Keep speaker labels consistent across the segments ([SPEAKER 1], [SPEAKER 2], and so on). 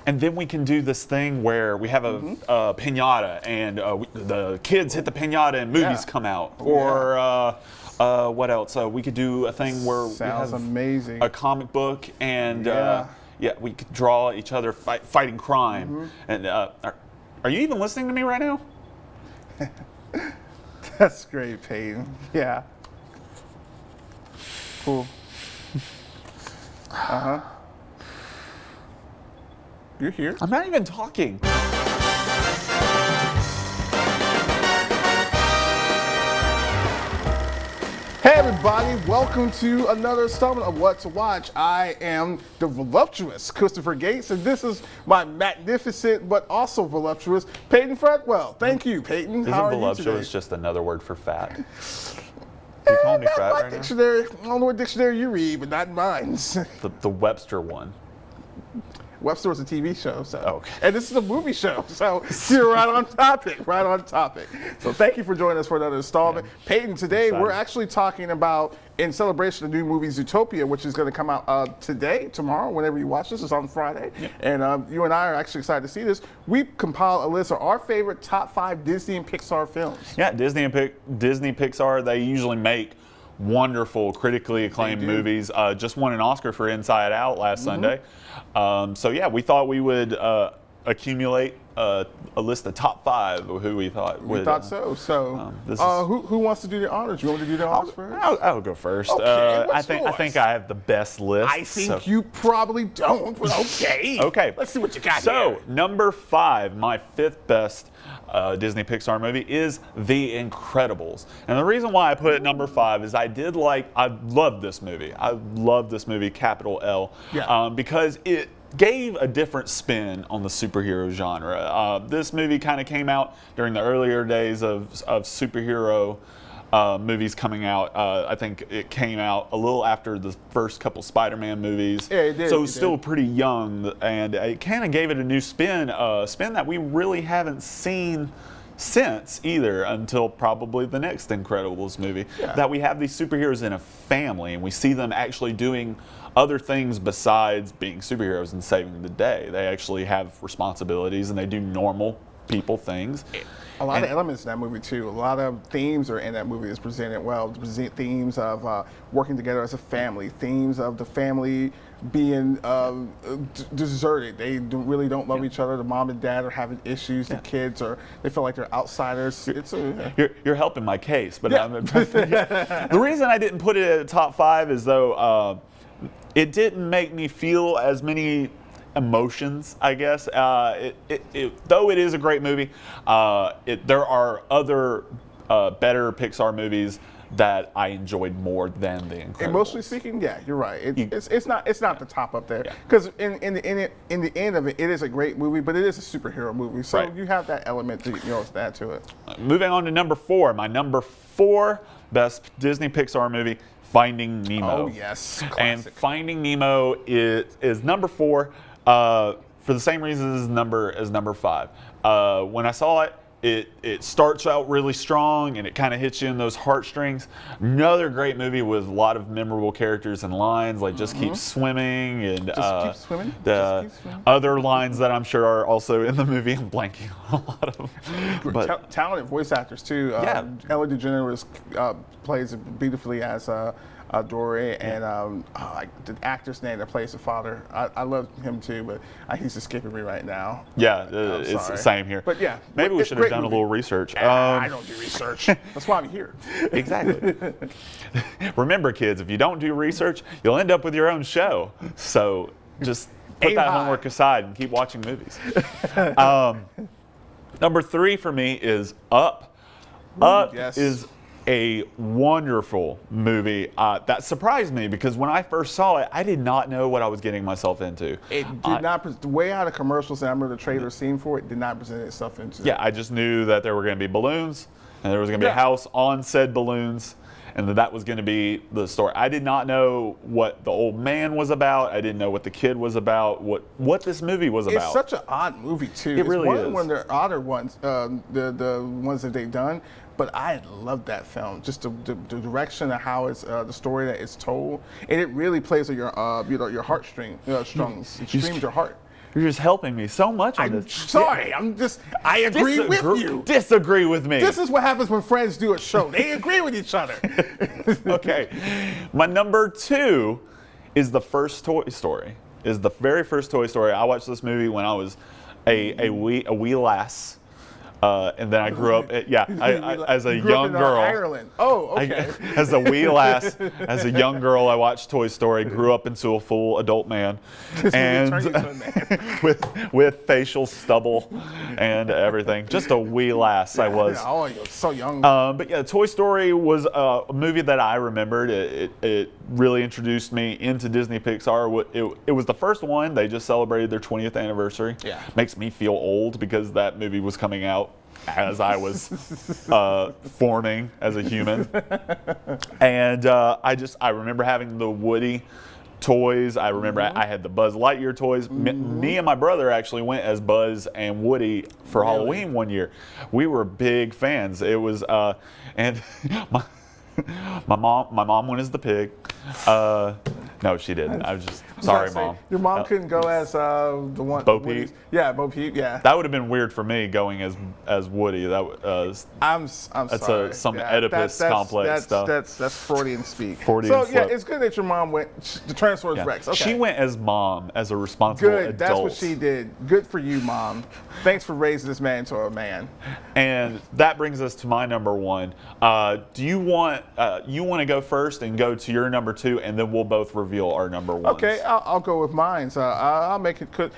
[SPEAKER 1] And then we can do this thing where we have a pinata, and the kids hit the pinata and movies come out. Or what else? We could do a thing where we have
[SPEAKER 2] amazing.
[SPEAKER 1] A comic book, and we could draw each other fighting crime. And are you even listening to me right now?
[SPEAKER 2] That's great, Peyton. Yeah. Cool. You're here.
[SPEAKER 1] I'm not even talking.
[SPEAKER 2] Hey everybody, welcome to another installment of What to Watch. I am the voluptuous Christopher Gates, and this is my magnificent but also voluptuous Peyton Fretwell. Thank you, Peyton.
[SPEAKER 1] Isn't
[SPEAKER 2] How are
[SPEAKER 1] voluptuous
[SPEAKER 2] you today?
[SPEAKER 1] just another word for fat? You call me fat right
[SPEAKER 2] dictionary. I don't know what dictionary you read, but not mine.
[SPEAKER 1] The Webster one.
[SPEAKER 2] Webster was a TV show, so
[SPEAKER 1] okay.
[SPEAKER 2] And this is a movie show, so you're right on topic, right on topic. So thank you for joining us for another installment. Yeah. Peyton, today we're actually talking about, in celebration of the new movie Zootopia, which is going to come out today, tomorrow, whenever you watch this. It's on Friday. Yep. And you and I are actually excited to see this. We compiled a list of our favorite top 5 Disney and Pixar films.
[SPEAKER 1] Yeah, Disney, Pixar, they usually make wonderful, critically acclaimed movies. Just won an Oscar for Inside Out last Sunday. So yeah, we thought we would accumulate a list of top 5 of who we thought would.
[SPEAKER 2] We thought so. So who wants to do the honors? You want me to do the honors first?
[SPEAKER 1] I'll go first.
[SPEAKER 2] Okay,
[SPEAKER 1] I think I have the best list.
[SPEAKER 2] I think you probably don't, but okay.
[SPEAKER 1] Okay.
[SPEAKER 2] Let's see what you got
[SPEAKER 1] here.
[SPEAKER 2] So,
[SPEAKER 1] number 5, my 5th best Disney Pixar movie is The Incredibles. And the reason why I put it number 5 is I love this movie. I love this movie, capital L, because it gave a different spin on the superhero genre. This movie kind of came out during the earlier days of superhero movies coming out. I think it came out a little after the first couple Spider-Man movies.
[SPEAKER 2] Yeah, it did.
[SPEAKER 1] So it was still pretty young, and it kind of gave it a new spin, spin that we really haven't seen since either, until probably the next Incredibles movie. That we have these superheroes in a family, and we see them actually doing other things besides being superheroes and saving the day. They actually have responsibilities, and they do normal people things.
[SPEAKER 2] A lot of elements in that movie too. A lot of themes are in that movie that's presented well. Themes of working together as a family. Themes of the family being deserted. They really don't love each other. The mom and dad are having issues. The kids they feel like they're outsiders.
[SPEAKER 1] You're helping my case, but the reason I didn't put it at the top 5 is though it didn't make me feel as many emotions, I guess. Though it is a great movie, there are other better Pixar movies that I enjoyed more than The Incredibles.
[SPEAKER 2] Emotionally speaking, yeah, you're right. It's not the top up there, because in the end of it, it is a great movie, but it is a superhero movie, so you have that element to add to it.
[SPEAKER 1] Moving on to number 4, my number 4 best Disney Pixar movie, Finding Nemo.
[SPEAKER 2] Oh yes, classic.
[SPEAKER 1] And Finding Nemo is number 4 for the same reason as number 5. When I saw it, it starts out really strong and it kind of hits you in those heartstrings. Another great movie with a lot of memorable characters and lines, like Just Keep Swimming, and
[SPEAKER 2] Just Keep Swimming.
[SPEAKER 1] The other lines that I'm sure are also in the movie. I'm blanking on a lot of them. But
[SPEAKER 2] talented voice actors too. Ellen DeGeneres plays beautifully as Dory, and the actor's name that plays the father. I love him too, but he's escaping me right now.
[SPEAKER 1] Yeah, it's the same here.
[SPEAKER 2] But yeah,
[SPEAKER 1] maybe we should have done a little research.
[SPEAKER 2] I don't do research. That's why I'm here.
[SPEAKER 1] Exactly. Remember, kids, if you don't do research, you'll end up with your own show. So just put that homework aside and keep watching movies. Number 3 for me is Up. Up is a wonderful movie that surprised me, because when I first saw it, I did not know what I was getting myself into.
[SPEAKER 2] It did not, the way out of commercials, and I remember the trailer scene for it, did not present itself into.
[SPEAKER 1] Yeah, I just knew that there were going to be balloons, and there was going to be a house on said balloons, and that was going to be the story. I did not know what the old man was about. I didn't know what the kid was about, what this movie was about.
[SPEAKER 2] It's such an odd movie too.
[SPEAKER 1] It really is.
[SPEAKER 2] One of the odder ones, the ones that they've done. But I love that film, just the direction of how it's the story that it's told, and it really plays on your your heartstrings, strings. It streams your heart.
[SPEAKER 1] You're just helping me so much on
[SPEAKER 2] I'm
[SPEAKER 1] this.
[SPEAKER 2] sorry. I agree with you.
[SPEAKER 1] Disagree with me.
[SPEAKER 2] This is what happens when friends do a show. They agree with each other.
[SPEAKER 1] Okay. My number 2 is the first Toy Story. Is the very first Toy Story. I watched this movie when I was a wee lass. And then I grew up, as a young girl.
[SPEAKER 2] Ireland. Oh, okay.
[SPEAKER 1] As a wee lass, as a young girl, I watched Toy Story. Grew up into a full adult man, and with facial stubble and everything. Just a wee lass I was.
[SPEAKER 2] Yeah, oh, you're so young.
[SPEAKER 1] But yeah, Toy Story was a movie that I remembered. It really introduced me into Disney Pixar. It was the first one. They just celebrated their 20th anniversary.
[SPEAKER 2] Yeah.
[SPEAKER 1] Makes me feel old because that movie was coming out as I was forming as a human. And I remember having the Woody toys. I remember I had the Buzz Lightyear toys. Me and my brother actually went as Buzz and Woody for Halloween one year. We were big fans. It was, and my mom went as the pig. No, she didn't. I was just sorry, Mom.
[SPEAKER 2] Your mom couldn't go as the one.
[SPEAKER 1] Bo Peep.
[SPEAKER 2] Yeah, Bo Peep. Yeah.
[SPEAKER 1] That would have been weird for me going as Woody.
[SPEAKER 2] I'm
[SPEAKER 1] that's
[SPEAKER 2] sorry.
[SPEAKER 1] some Oedipus complex stuff.
[SPEAKER 2] That's Freudian speak.
[SPEAKER 1] Freudian slip.
[SPEAKER 2] Yeah, it's good that your mom went the Tyrannosaurus Rex. Okay.
[SPEAKER 1] She went as Mom, as a responsible adult.
[SPEAKER 2] That's what she did. Good for you, Mom. Thanks for raising this man into a man.
[SPEAKER 1] And that brings us to my number 1. Do you want to go first and go to your number 2, and then we'll both reveal our number 1?
[SPEAKER 2] Okay, I'll go with mine. So I'll make it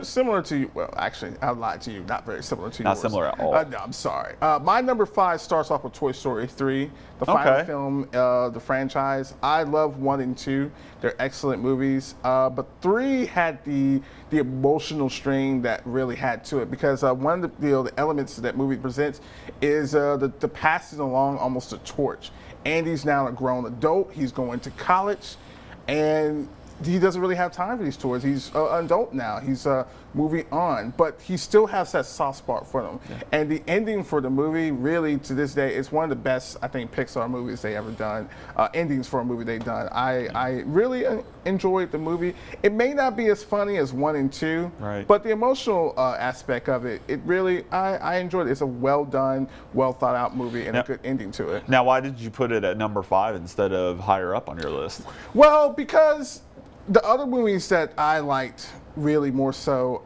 [SPEAKER 2] similar to you. Well, actually, I lied to you. Not very similar to you.
[SPEAKER 1] Not similar at all.
[SPEAKER 2] No, I'm sorry. My number 5 starts off with Toy Story 3, the final film, the franchise. I love 1 and 2. They're excellent movies. But 3 had the emotional strain that really had to it, because one of the elements that movie presents is the passing along almost a torch. Andy's now a grown adult. He's going to college, and he doesn't really have time for these tours. He's an adult now. He's moving on, but he still has that soft spot for them. Yeah. And the ending for the movie, really, to this day, is one of the best, I think, Pixar movies they ever done. Endings for a movie they've done. I really enjoyed the movie. It may not be as funny as 1 and 2,
[SPEAKER 1] right,
[SPEAKER 2] but the emotional aspect of it, I enjoyed it. It's a well done, well thought out movie, and a good ending to it.
[SPEAKER 1] Now, why did you put it at number 5 instead of higher up on your list?
[SPEAKER 2] Well, because the other movies that I liked really more so,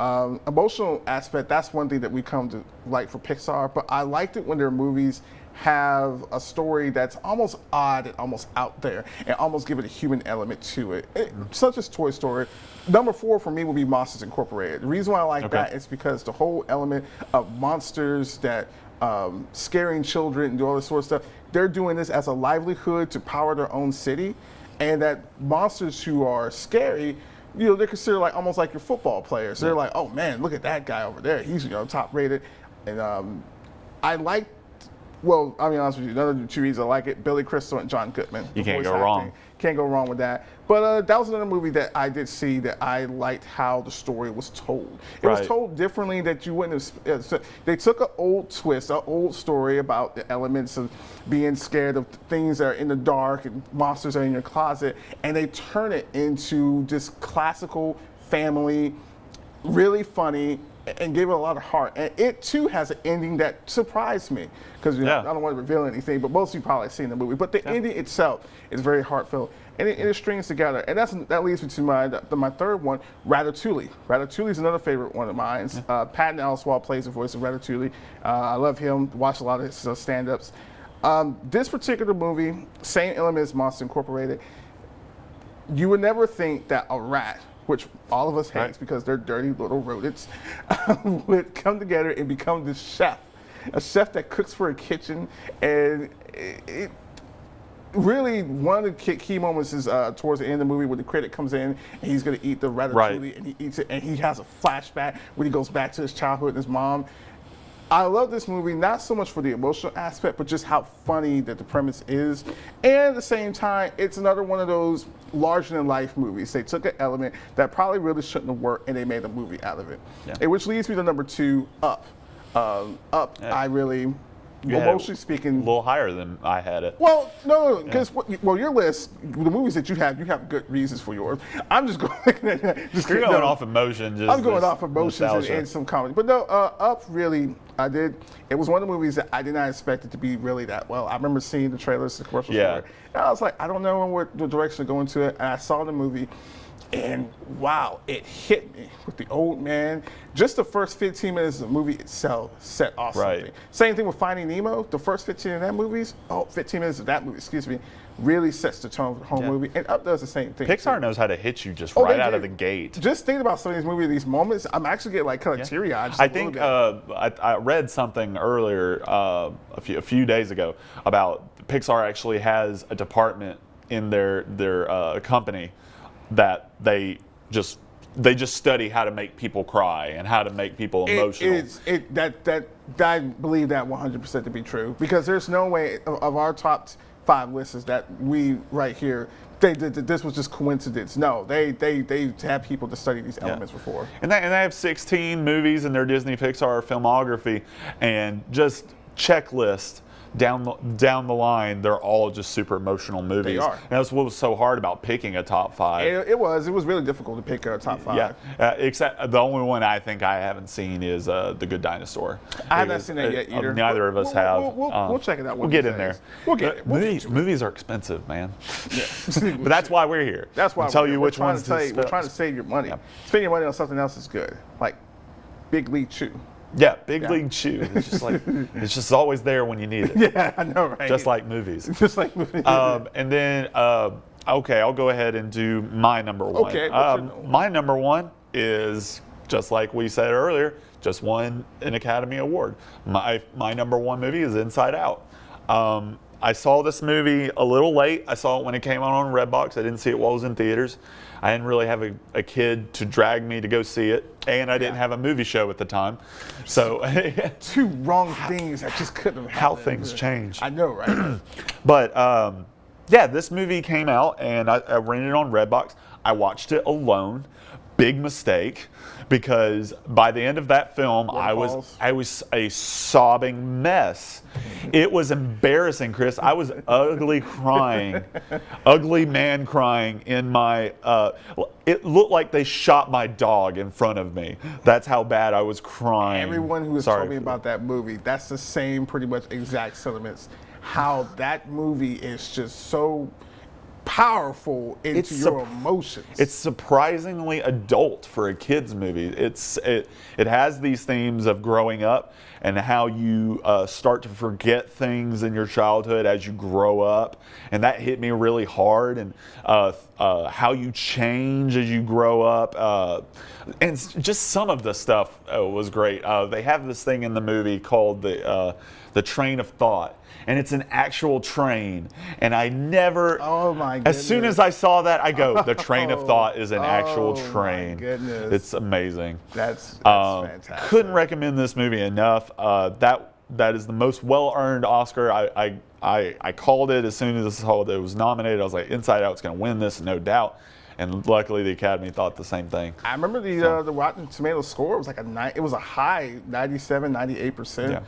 [SPEAKER 2] emotional aspect, that's one thing that we come to like for Pixar, but I liked it when their movies have a story that's almost odd and almost out there and almost give it a human element to it, such as Toy Story. Number 4 for me would be Monsters Incorporated. The reason why I like that is because the whole element of monsters that scaring children and do all this sort of stuff, they're doing this as a livelihood to power their own city. And that monsters who are scary, they're considered like almost like your football players. They're like, oh man, look at that guy over there. He's top rated. And I like, well, I'll be honest with you, none of the 2 reasons I like it, Billy Crystal and John Goodman.
[SPEAKER 1] You can't go wrong.
[SPEAKER 2] Can't go wrong with that. But that was another movie that I did see that I liked how the story was told. It was told differently that you wouldn't have. They took an old twist, an old story about the elements of being scared of things that are in the dark and monsters are in your closet, and they turn it into this classical family, really funny, and gave it a lot of heart. And it too has an ending that surprised me, because I don't want to reveal anything, but most of you probably have seen the movie. But the ending itself is very heartfelt, and it strings together. And that leads me to my third one, Ratatouille. Ratatouille is another favorite one of mine. Patton Oswalt plays the voice of Ratatouille. I love him. Watch a lot of his stand-ups. This particular movie, same elements as Monsters Incorporated. You would never think that a rat, which all of us hate because they're dirty little rodents, would come together and become this chef. A chef that cooks for a kitchen. And it really, one of the key moments is towards the end of the movie when the critic comes in and he's going to eat the ratatouille, and he eats it, and he has a flashback when he goes back to his childhood and his mom. I love this movie, not so much for the emotional aspect, but just how funny that the premise is. And at the same time, it's another one of those larger-than-life movies. They took an element that probably really shouldn't have worked, and they made a movie out of it. And which leads me to number 2, Up. I really emotionally speaking,
[SPEAKER 1] a little higher than I had it.
[SPEAKER 2] Well, no, because your list, the movies that you have good reasons for yours. I'm just going,
[SPEAKER 1] You're going off emotion.
[SPEAKER 2] I'm going off emotions and some comedy. But no, Up really, I did. It was one of the movies that I did not expect it to be really that well. I remember seeing the trailers, the commercials for it, and I was like, I don't know what the direction to go into it. And I saw the movie. And wow, it hit me with the old man. Just the first 15 minutes of the movie itself set off something. Same thing with Finding Nemo. The first 15 of that movie, 15 minutes of that movie, really sets the tone for the whole movie. And Up does the same thing.
[SPEAKER 1] Pixar knows how to hit you just right out of the gate.
[SPEAKER 2] Just thinking about some of these movies, these moments, I'm actually getting like kind of teary-eyed.
[SPEAKER 1] I think I read something earlier a few days ago about Pixar actually has a department in their company that they just study how to make people cry and how to make people emotional.
[SPEAKER 2] I believe that 100% to be true, because there's no way of our top 5 lists that we right here. This was just coincidence. No, they have people to study these elements before.
[SPEAKER 1] And they have 16 movies in their Disney Pixar filmography, and just checklist. Down the line, they're all just super emotional movies.
[SPEAKER 2] They are.
[SPEAKER 1] And that's what was so hard about picking a top 5.
[SPEAKER 2] It was really difficult to pick a top 5.
[SPEAKER 1] Yeah, except the only one I think I haven't seen is The Good Dinosaur.
[SPEAKER 2] I haven't seen that yet either.
[SPEAKER 1] Neither of us have.
[SPEAKER 2] We'll check it out.
[SPEAKER 1] We'll get in there.
[SPEAKER 2] We'll get it.
[SPEAKER 1] Movies are expensive, man. Yeah. But that's why we're here.
[SPEAKER 2] That's why
[SPEAKER 1] we'll tell you which ones to spend.
[SPEAKER 2] We're trying to save your money. Spend your money on something else is good, like Big League Chew.
[SPEAKER 1] Yeah, Big League Chew. It's just like it's just always there when you need it.
[SPEAKER 2] Yeah, I know, right?
[SPEAKER 1] Just like movies.
[SPEAKER 2] Just like movies.
[SPEAKER 1] And then okay, I'll go ahead and do my number 1.
[SPEAKER 2] Okay.
[SPEAKER 1] My number 1 is, just like we said earlier, just won an Academy Award. My number 1 movie is Inside Out. I saw this movie a little late. I saw it when it came out on Redbox. I didn't see it while it was in theaters. I didn't really have a kid to drag me to go see it, and I didn't have a movie show at the time. So
[SPEAKER 2] 2 wrong things that just couldn't have happened.
[SPEAKER 1] How things change.
[SPEAKER 2] I know, right?
[SPEAKER 1] But yeah, this movie came out, and I rented it on Redbox. I watched it alone. Big mistake, because by the end of that film, I was a sobbing mess. It was embarrassing, Chris. I was ugly crying, ugly man crying in my. It looked like they shot my dog in front of me. That's how bad I was crying.
[SPEAKER 2] Everyone who has told me about that movie, that's the same, pretty much exact sentiments. How that movie is just so powerful into your emotions.
[SPEAKER 1] It's surprisingly adult for a kid's movie. It has these themes of growing up and how you start to forget things in your childhood as you grow up, and that hit me really hard. And how you change as you grow up, and just some of the stuff was great. They have this thing in the movie called the train of thought. And it's an actual train. And I never,
[SPEAKER 2] oh my goodness.
[SPEAKER 1] As soon as I saw that, I go, the train of thought is an actual train.
[SPEAKER 2] My goodness.
[SPEAKER 1] It's amazing.
[SPEAKER 2] That's fantastic.
[SPEAKER 1] Couldn't recommend this movie enough. That is the most well-earned Oscar. I called it as soon as it was nominated. I was like, Inside Out's going to win this, no doubt. And luckily, the Academy thought the same thing.
[SPEAKER 2] I remember the Rotten Tomatoes score was it was a high 97, 98%. Yeah.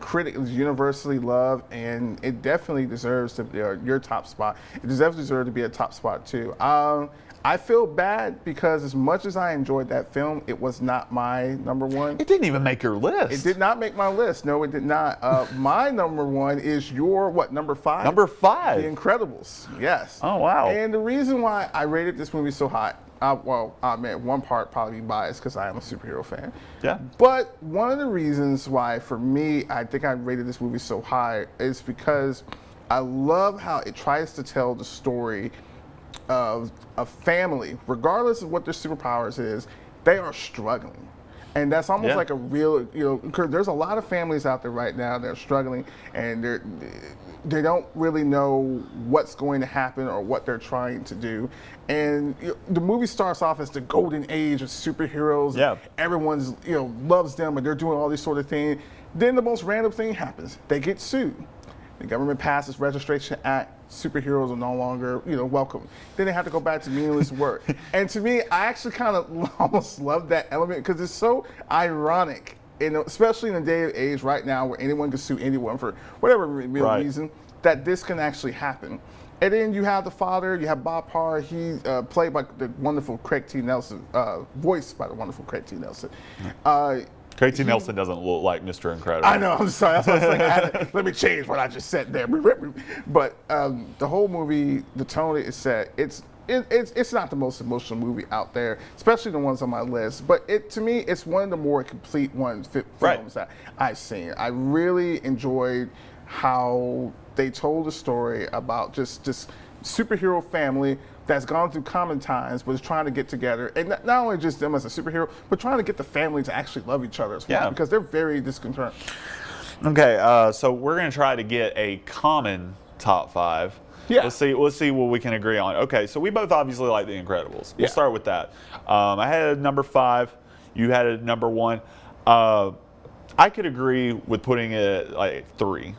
[SPEAKER 2] Critic is universally loved, and it definitely deserves to be your top spot. It definitely deserves to be a top spot too. I feel bad because as much as I enjoyed that film, it was not my number 1.
[SPEAKER 1] It didn't even make your list.
[SPEAKER 2] It did not make my list. No, it did not. My number 1 is your number 5?
[SPEAKER 1] Number 5.
[SPEAKER 2] The Incredibles. Yes.
[SPEAKER 1] Oh wow.
[SPEAKER 2] And the reason why I rated this movie so high. One part probably biased because I am a superhero fan.
[SPEAKER 1] Yeah.
[SPEAKER 2] But one of the reasons why, for me, I think I rated this movie so high is because I love how it tries to tell the story of a family, regardless of what their superpowers is, they are struggling. And that's almost like a real, because there's a lot of families out there right now that are struggling, and they don't really know what's going to happen or what they're trying to do. And the movie starts off as the golden age of superheroes.
[SPEAKER 1] Yeah.
[SPEAKER 2] Everyone's loves them, and they're doing all these sort of things. Then the most random thing happens: they get sued. The government passes Registration Act. Superheroes are no longer, welcome. Then they have to go back to meaningless work. And to me, I actually kind of almost love that element because it's so ironic especially in the day and age right now where anyone can sue anyone for whatever real reason, that this can actually happen. And then you have the father, you have Bob Parr, he played by the wonderful Craig T. Nelson, voiced by the wonderful Craig T. Nelson.
[SPEAKER 1] Craig T. Nelson doesn't look like Mr. Incredible.
[SPEAKER 2] I know, I'm sorry, that's what I was like, let me change what I just said there. But the whole movie, the tone is set, it's not the most emotional movie out there, especially the ones on my list. But to me, it's one of the more complete films that I've seen. I really enjoyed how they told a story about just superhero family that's gone through common times, but is trying to get together, and not only just them as a superhero, but trying to get the family to actually love each other as well, because they're very discontent.
[SPEAKER 1] Okay, so we're gonna try to get a common top 5.
[SPEAKER 2] Yeah.
[SPEAKER 1] Let's see what we can agree on. Okay, so we both obviously like The Incredibles. We'll start with that. I had it at number 5. You had it at number 1. I could agree with putting it at like 3.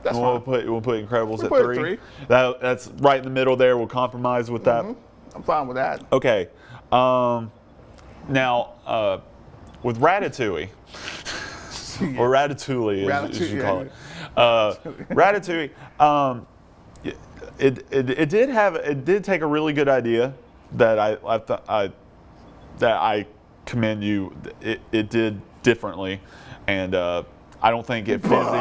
[SPEAKER 2] That's
[SPEAKER 1] we'll put Incredibles at 3. That's right in the middle there. We'll compromise with that.
[SPEAKER 2] I'm fine with that.
[SPEAKER 1] Okay. Now, with Ratatouille, or Ratatouille, as you call it. Ratatouille, it did take a really good idea that I commend you. It did differently, and I don't think it physically,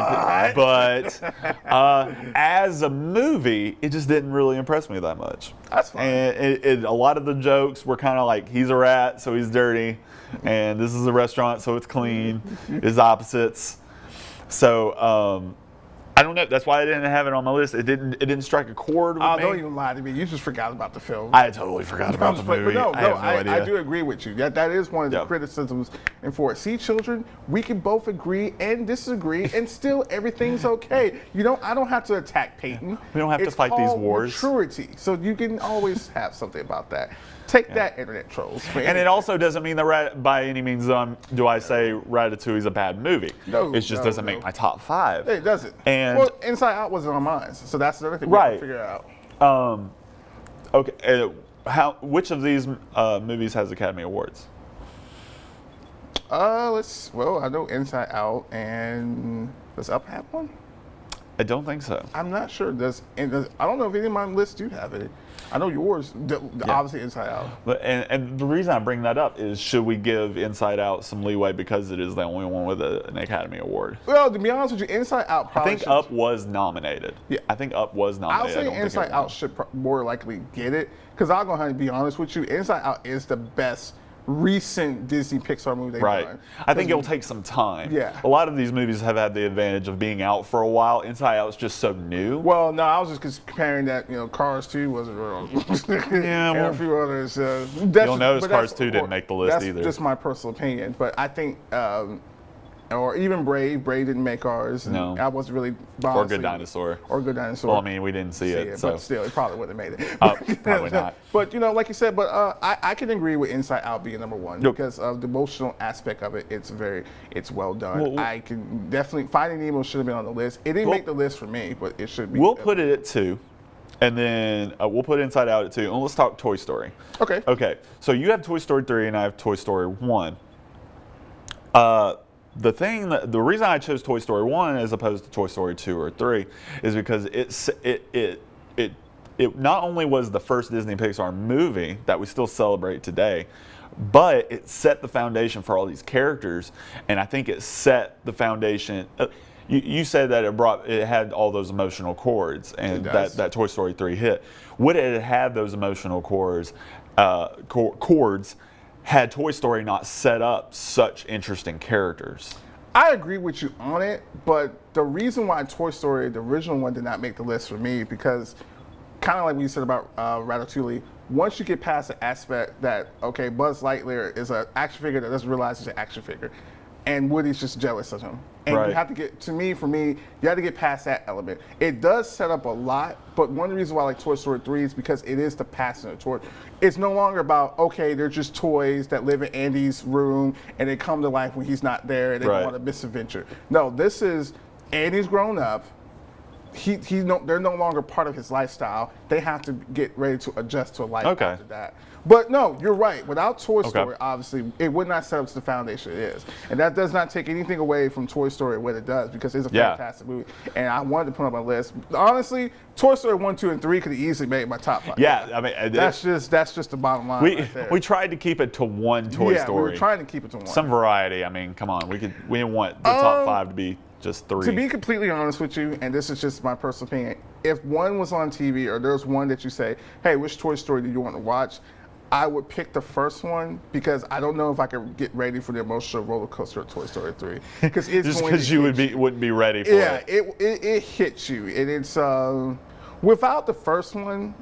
[SPEAKER 1] but as a movie, it just didn't really impress me that much.
[SPEAKER 2] That's fine.
[SPEAKER 1] And a lot of the jokes were kind of like, he's a rat, so he's dirty, and this is a restaurant, so it's clean. It's opposites. So I don't know. That's why I didn't have it on my list. It didn't strike a chord with me.
[SPEAKER 2] Don't even lie to me. You just forgot about the film.
[SPEAKER 1] I totally forgot about the movie.
[SPEAKER 2] But
[SPEAKER 1] I
[SPEAKER 2] I do agree with you. That is one of the criticisms. And for See, children, we can both agree and disagree, and still everything's okay. I don't have to attack Peyton.
[SPEAKER 1] We don't have to fight these wars.
[SPEAKER 2] Maturity. So you can always have something about that. Take that, internet trolls.
[SPEAKER 1] And it also doesn't mean that by any means do I say Ratatouille is a bad movie.
[SPEAKER 2] No,
[SPEAKER 1] it just doesn't make my top 5.
[SPEAKER 2] It doesn't.
[SPEAKER 1] And
[SPEAKER 2] well, Inside Out wasn't on mine, so that's the other thing we have to figure out.
[SPEAKER 1] Okay, which of these movies has Academy Awards?
[SPEAKER 2] I know Inside Out, and does Up have one?
[SPEAKER 1] I don't think so.
[SPEAKER 2] I'm not sure. I don't know if any of my lists do have it. I know yours, obviously Inside Out.
[SPEAKER 1] But and the reason I bring that up is, should we give Inside Out some leeway because it is the only one with an Academy Award?
[SPEAKER 2] Well, to be honest with you, Inside Out probably
[SPEAKER 1] I think Up was nominated. Yeah, I think Up was nominated.
[SPEAKER 2] I'll say Inside Out should more likely get it, because I'll go ahead and be honest with you. Inside Out is the best recent Disney Pixar movie they've done.
[SPEAKER 1] I think it'll take some time.
[SPEAKER 2] Yeah.
[SPEAKER 1] A lot of these movies have had the advantage of being out for a while. Inside Out is just so new.
[SPEAKER 2] Well, no, I was just comparing that, Cars 2 wasn't real.
[SPEAKER 1] Yeah,
[SPEAKER 2] and a few others.
[SPEAKER 1] You'll notice Cars 2 didn't make the list either.
[SPEAKER 2] That's just my personal opinion. But I think, or even Brave didn't make ours.
[SPEAKER 1] No.
[SPEAKER 2] I wasn't really
[SPEAKER 1] Or Good Dinosaur.
[SPEAKER 2] Well,
[SPEAKER 1] I mean, we didn't see it. So.
[SPEAKER 2] But still, it probably wouldn't have made it.
[SPEAKER 1] Probably not.
[SPEAKER 2] But, like you said, I can agree with Inside Out being number 1 because of the emotional aspect of it. It's well done. I can definitely, Finding Nemo should have been on the list. It didn't make the list for me, but it should be.
[SPEAKER 1] We'll put it at 2. And then we'll put Inside Out at 2. And let's talk Toy Story.
[SPEAKER 2] Okay.
[SPEAKER 1] Okay. So you have Toy Story 3 and I have Toy Story 1. The reason I chose Toy Story 1 as opposed to Toy Story 2 or 3 is because it not only was the first Disney Pixar movie that we still celebrate today, but it set the foundation for all these characters, and I think it set the foundation. You said that it had all those emotional chords, and that Toy Story 3 hit. Would it have had those emotional chords had Toy Story not set up such interesting characters?
[SPEAKER 2] I agree with you on it, but the reason why Toy Story, the original one, did not make the list for me, because kind of like what you said about Ratatouille, once you get past the aspect that, okay, Buzz Lightyear is an action figure that doesn't realize he's an action figure, and Woody's just jealous of him. And you have to get, for me, you have to get past that element. It does set up a lot, but one of the reasons why I like Toy Story 3 is because it is the passing of the torch. It's no longer about, okay, they're just toys that live in Andy's room and they come to life when he's not there and they go on a misadventure. No, this is Andy's grown up. they're no longer part of his lifestyle. They have to get ready to adjust to a life
[SPEAKER 1] Okay.
[SPEAKER 2] after that. But no, you're right. Without Toy Story, obviously, it would not set up to the foundation it is. And that does not take anything away from Toy Story what it does, because it's a fantastic movie. And I wanted to put it on my list. Honestly, Toy Story 1, 2, and 3 could have easily made my top 5.
[SPEAKER 1] Yeah, I mean,
[SPEAKER 2] that's just the bottom line. Right there.
[SPEAKER 1] We tried to keep it to one Toy Story.
[SPEAKER 2] Yeah, we were trying to keep it to one.
[SPEAKER 1] Some variety. I mean, come on. We didn't want the top 5 to be just 3.
[SPEAKER 2] To be completely honest with you, and this is just my personal opinion, if one was on TV or there's one that you say, hey, which Toy Story do you want to watch? I would pick the first one, because I don't know if I could get ready for the emotional roller coaster of Toy Story 3. Because it's
[SPEAKER 1] just because you wouldn't be ready for it.
[SPEAKER 2] Yeah, it hits you, and it's without the first one.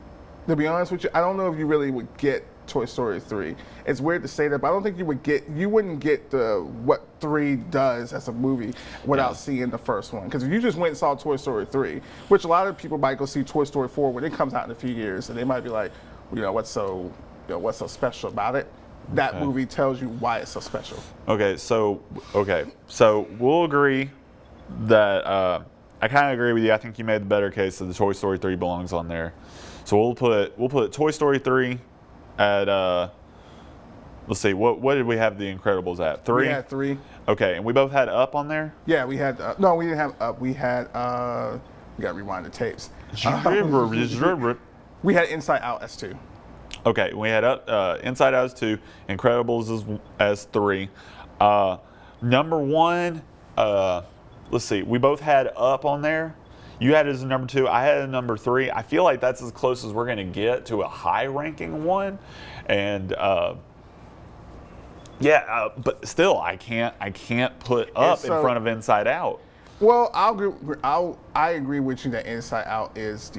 [SPEAKER 2] To be honest with you, I don't know if you really would get Toy Story 3. It's weird to say that, but I don't think you wouldn't get what 3 does as a movie without seeing the first one. Because if you just went and saw Toy Story 3, which a lot of people might go see Toy Story 4 when it comes out in a few years, and they might be like, what's so special about it? That movie tells you why it's so special.
[SPEAKER 1] Okay, so we'll agree that I kind of agree with you. I think you made the better case that the Toy Story 3 belongs on there. So we'll put Toy Story 3 at let's see, what did we have The Incredibles at? 3?
[SPEAKER 2] We had 3.
[SPEAKER 1] Okay, and we both had Up on there?
[SPEAKER 2] Yeah, we had no, we didn't have Up. We had we got to rewind the tapes. We had Inside Out as 2.
[SPEAKER 1] Okay, we had Inside Out as 2, Incredibles as 3. Number 1, let's see, we both had Up on there. You had it as a number 2. I had it as number 3. I feel like that's as close as we're going to get to a high-ranking one, and but still, I can't put Up in front of Inside Out.
[SPEAKER 2] Well, I agree with you that Inside Out is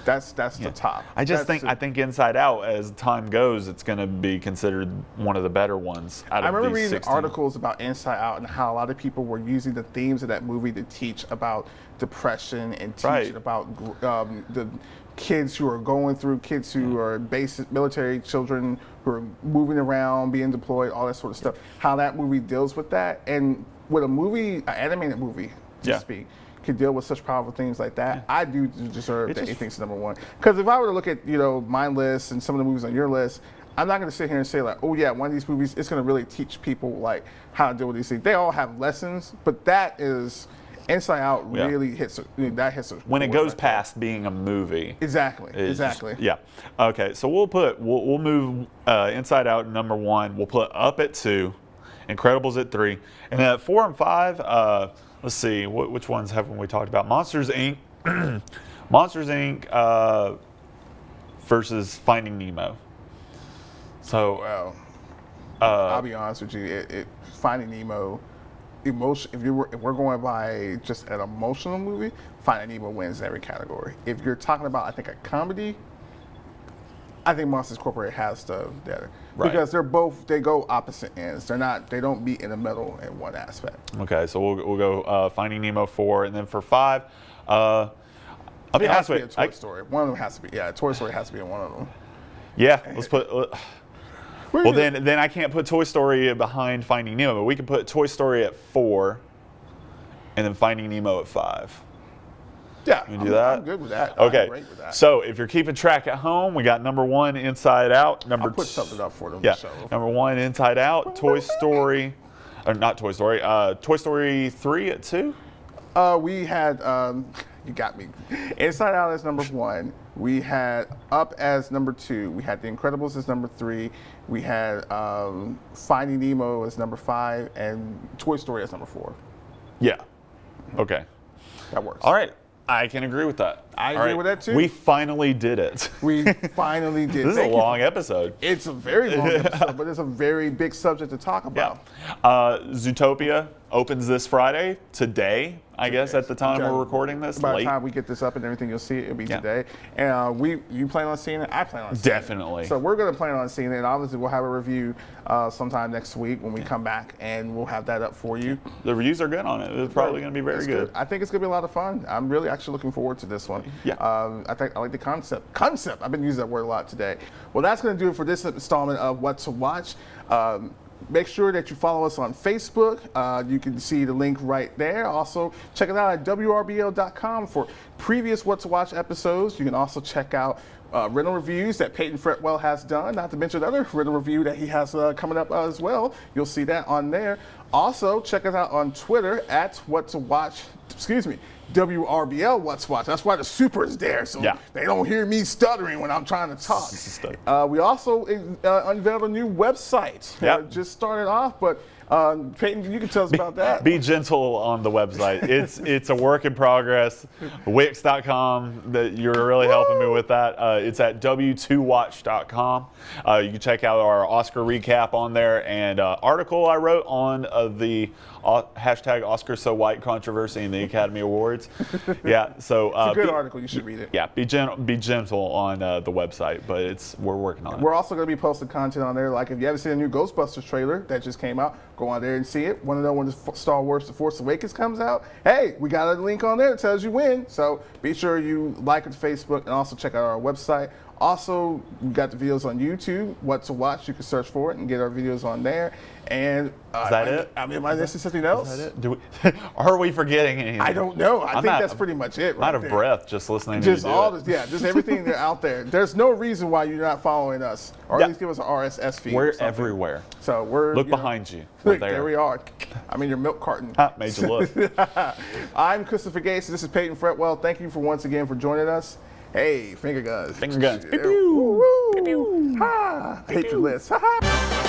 [SPEAKER 2] that's the top.
[SPEAKER 1] I think Inside Out, as time goes, it's going to be considered one of the better ones out of these 16.
[SPEAKER 2] I remember reading articles about Inside Out and how a lot of people were using the themes of that movie to teach about depression and teach about the kids who are going through, kids who are basic military children who are moving around, being deployed, all that sort of stuff. How that movie deals with that, and with an animated movie, to speak, can deal with such powerful things like that. I do deserve that it thinks number 1. Because if I were to look at my list and some of the movies on your list, I'm not going to sit here and say like, oh yeah, one of these movies is going to really teach people like how to deal with these things. They all have lessons, but that is Inside Out really hits
[SPEAKER 1] when it goes past being a movie.
[SPEAKER 2] Exactly.
[SPEAKER 1] Yeah. Okay. So we'll move Inside Out number 1. We'll put Up at 2, Incredibles at 3, and then at 4 and 5. Let's see, which ones haven't we talked about? Monsters Inc. Monsters Inc. Versus Finding Nemo. So,
[SPEAKER 2] I'll be honest with you. Finding Nemo, if we're going by just an emotional movie, Finding Nemo wins every category. If you're talking about, I think, a comedy, I think Monsters Incorporated has the better. Right. Because they go opposite ends. They don't meet in the middle in one aspect.
[SPEAKER 1] Okay, so we'll go Finding Nemo 4, and then for 5, I'll be honest with you.
[SPEAKER 2] Toy Story. One of them has to be. Yeah, Toy Story has to be in one of them.
[SPEAKER 1] Yeah, let's put. Well, then I can't put Toy Story behind Finding Nemo, but we can put Toy Story at 4, and then Finding Nemo at 5.
[SPEAKER 2] Yeah,
[SPEAKER 1] you do that?
[SPEAKER 2] I'm good with that.
[SPEAKER 1] Okay,
[SPEAKER 2] I'm great with that.
[SPEAKER 1] So if you're keeping track at home, we got number 1, Inside Out.
[SPEAKER 2] I'll put something up for them.
[SPEAKER 1] Yeah, number 1, Inside Out. Toy Story, or not Toy Story. Toy Story 3 at 2.
[SPEAKER 2] We had you got me. Inside Out as number 1. We had Up as number 2. We had The Incredibles as number 3. We had Finding Nemo as number 5, and Toy Story as number 4.
[SPEAKER 1] Yeah. Okay.
[SPEAKER 2] That works.
[SPEAKER 1] All right. I can agree with that.
[SPEAKER 2] I agree with that too.
[SPEAKER 1] We finally did it.
[SPEAKER 2] We finally did.
[SPEAKER 1] This is a long episode.
[SPEAKER 2] It's a very long episode, but it's a very big subject to talk about.
[SPEAKER 1] Yeah. Zootopia opens this Friday, today, I guess, at the time we're recording this.
[SPEAKER 2] By the time we get this up and everything, you'll see it'll be today. And you plan on seeing it? I plan on seeing it.
[SPEAKER 1] Definitely.
[SPEAKER 2] So we're going to plan on seeing it. And obviously, we'll have a review sometime next week when we come back, and we'll have that up for you.
[SPEAKER 1] The reviews are good on it. It's probably going to be very good.
[SPEAKER 2] I think it's going to be a lot of fun. I'm really actually looking forward to this one.
[SPEAKER 1] Yeah.
[SPEAKER 2] I like the concept. I've been using that word a lot today. Well, that's going to do it for this installment of What to Watch. make sure that you follow us on Facebook. You can see the link right there. Also, check it out at WRBL.com for previous What to Watch episodes. You can also check out rental reviews that Peyton Fretwell has done, not to mention another rental review that he has coming up as well. You'll see that on there. Also, check us out on Twitter at WRBL What's Watch. That's why the super is there, so they don't hear me stuttering when I'm trying to talk. We also unveiled a new website. Just started off, but Peyton, you can tell us about that.
[SPEAKER 1] Be gentle on the website. It's a work in progress. Wix.com, that you're really helping me with that. It's at w2watch.com. You can check out our Oscar recap on there and article I wrote on the hashtag Oscar So White controversy in the Academy Awards. So
[SPEAKER 2] it's a good article. You should read it.
[SPEAKER 1] Yeah, be gentle on the website, but we're working on it.
[SPEAKER 2] We're also going to be posting content on there. Like if you haven't seen a new Ghostbusters trailer that just came out, go on there and see it. Want to know when the Star Wars: The Force Awakens comes out? Hey, we got a link on there that tells you when. So be sure you like it Facebook and also check out our website. Also, we got the videos on YouTube, What to Watch. You can search for it and get our videos on there. And
[SPEAKER 1] is that it?
[SPEAKER 2] Am I missing something else?
[SPEAKER 1] Is that it? Are we forgetting anything?
[SPEAKER 2] I don't know. I think that's pretty much it.
[SPEAKER 1] I'm out of breath just listening to
[SPEAKER 2] you do it. Just everything that's out there. There's no reason why you're not following us, or at least give us an RSS feed.
[SPEAKER 1] We're everywhere.
[SPEAKER 2] So
[SPEAKER 1] look behind you.
[SPEAKER 2] Look, there we are. I'm in your milk carton.
[SPEAKER 1] Made you look.
[SPEAKER 2] I'm Christopher Gates. This is Peyton Fretwell. Thank you once again for joining us. Hey, finger guns.
[SPEAKER 1] Finger guns.
[SPEAKER 2] Pew, pew. Pew, pew. Ha. I hate your list. Ha ha.